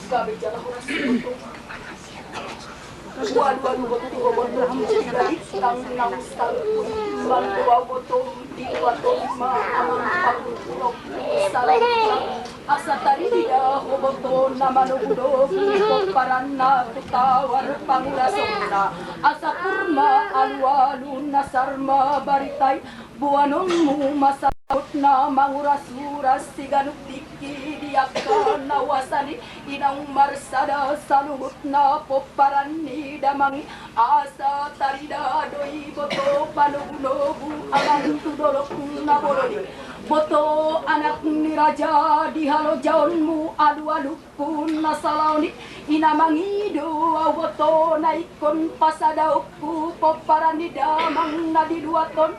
Gabi jalan orang sibuk. Walu boto boto dari tang nang salpun bandua boto di boto ma amang pagulok salpun asa tari dia boto nama nugudo paranna kutawar pangulasona asa kurma alu nasarma baritai buanonmu masa na manguras-uras siganuk tiki diaka nawasani inang marsada saluhut na poparani damangi asa tarida doi boto panugunogu amang tudolok na boloni boto anak ni raja di halo jaunmu alu-alu pun nasalauni inamangido boto naikon pasadauku poparani damang na di dua ton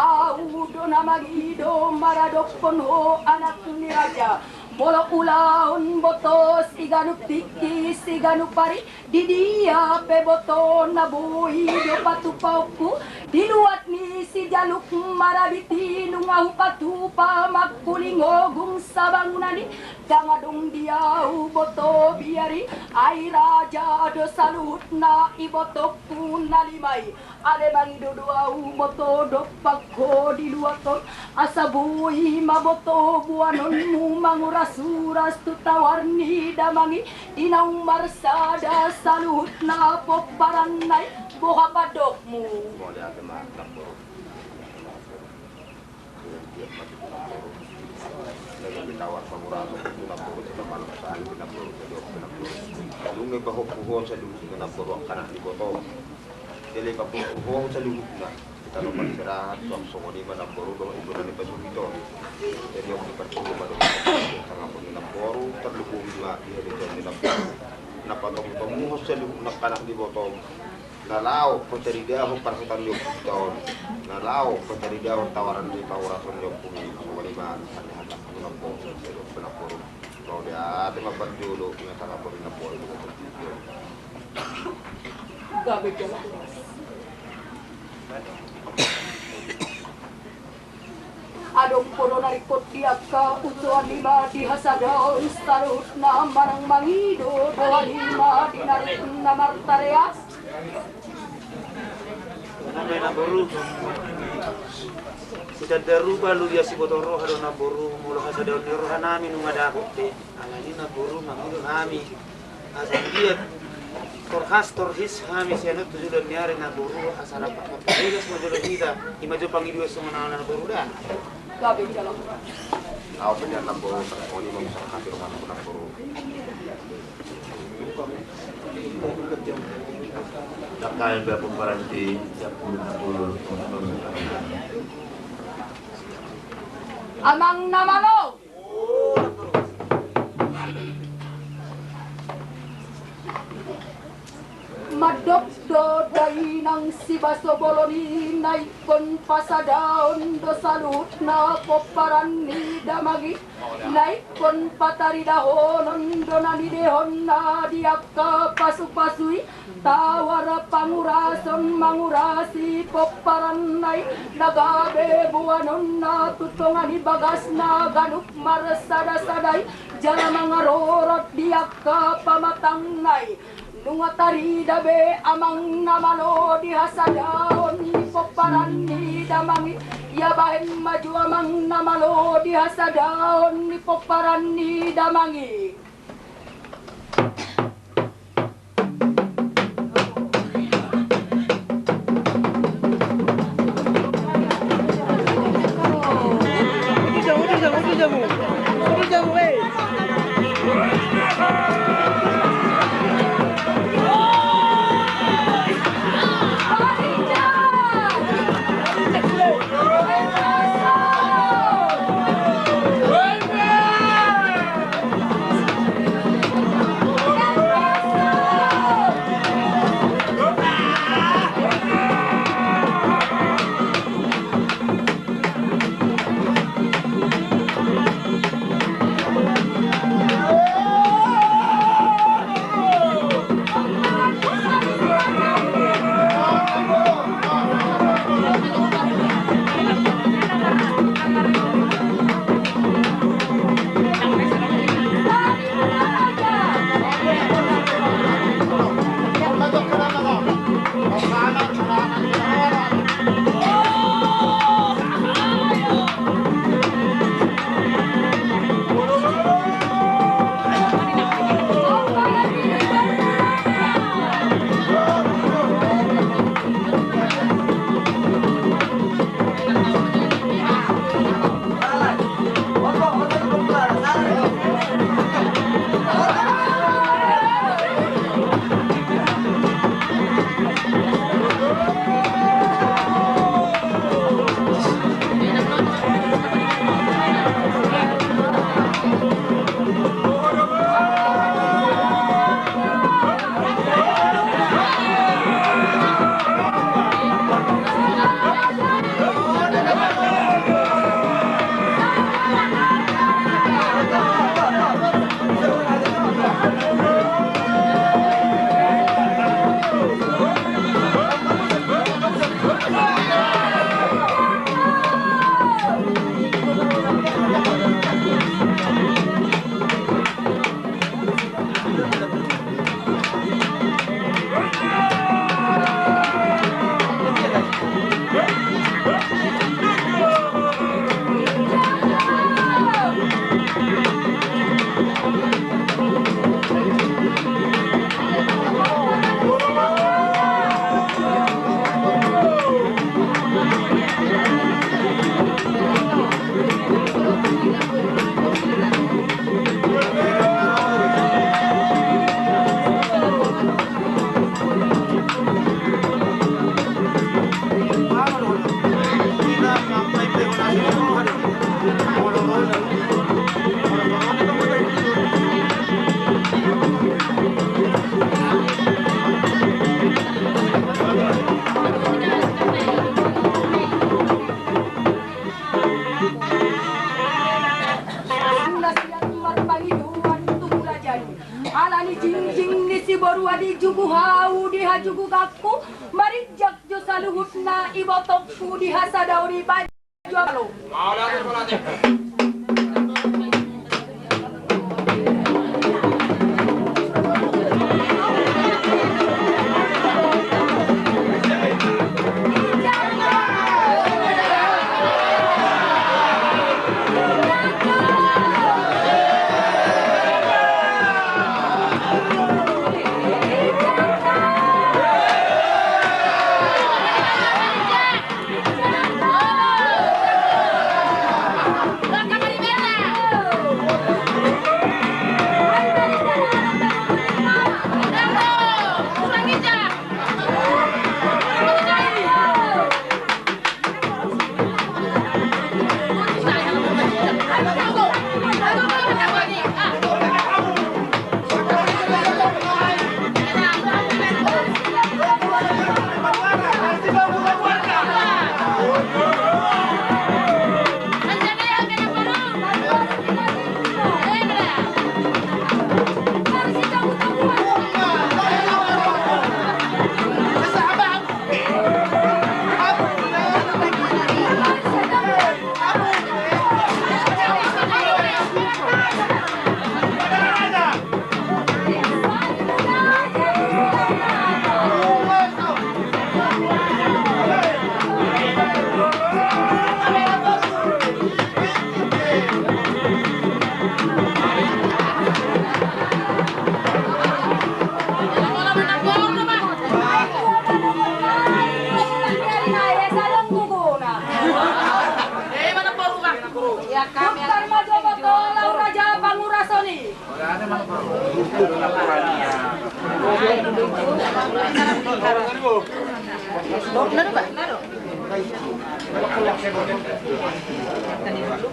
audo namagido maradok ponho anak ni raja bolo ulaon boto siganuk tiki siganuk pari di dia pe boto nabui do patupauku diluat ni si jaluk marabiti nungahu patupa makulingogung sabangunani dangadong diau boto biari ai raja do salut na ibotok pun nalimai ale bangido doau boto do pakko di luaton asabui maboto buanonmu manguras-uras tutawarni damangi inaung marsada salut na poparanay boha padokmu tawar pangurado pinapuro sa laman saan pinapuro lungi pa hukuhon sa luhut na napuro ang kanak ni boto dili pa hukuhon sa luhut na kita no pagsirahat so so ni man napuro do ito na ni pasumito jadi yung ipatsulo man sa ngapon ni napuro terlubung nga iya dito ni napuro napatong muhos sa luhut na kanak ni boto nalao pencaridia ho parhutan yung tahun nalao pencaridia ho tawaran di pangurason yung pumi kaliman hanya menempur penempur kalau dia tema berjulu dengan sangat penempur gabi jalan adong pono narikot diaka utuan lima di hasadaon starut na marang mangido doa lima dinarik na martareas Nanay na boru. Sudah derubah lu dia si botoro hado na boru mulu hasa daun ni roha nami nung ada kote. Alani na boru mangido nami. Asal dia torhis kami sianut tujuh dan niari na boru asal apa kapiligas majulah kita. Imaju pangido semua na boru dah. gabi jalan Ako pinyan ng buro sa koni mo sa kapirungan ko ng buro Dakayan ba po paranti sa pulo amang namalo madok do dai nang si baso boloni naikon pasadaon do salut na poparan ni damagi naikon patari dahonon do nani dehon na diaka pasu-pasui tawara pangurason mangurasi poparan nai nagabe buanon na tutongani bagas na ganuk marsada-sadai jala mangarorot diaka pamatang nai nunga tari dabe amang namalo di hasadaon ni poparan ni damangi ya bahen maju amang namalo di hasadaon ni poparan ni damangi alani jingjing ni si borua di jugu hau di hajugu kakku marijak jo saluhutna ibotokku di hasadauri baju alo.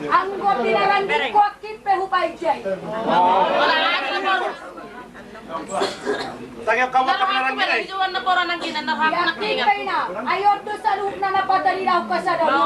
Anggot dinarandi kuakit pehupai jay. Tagyo kamu kapanaran Yakin kayo na. Ayaw doon sa loob na napatali na ako kasadaw.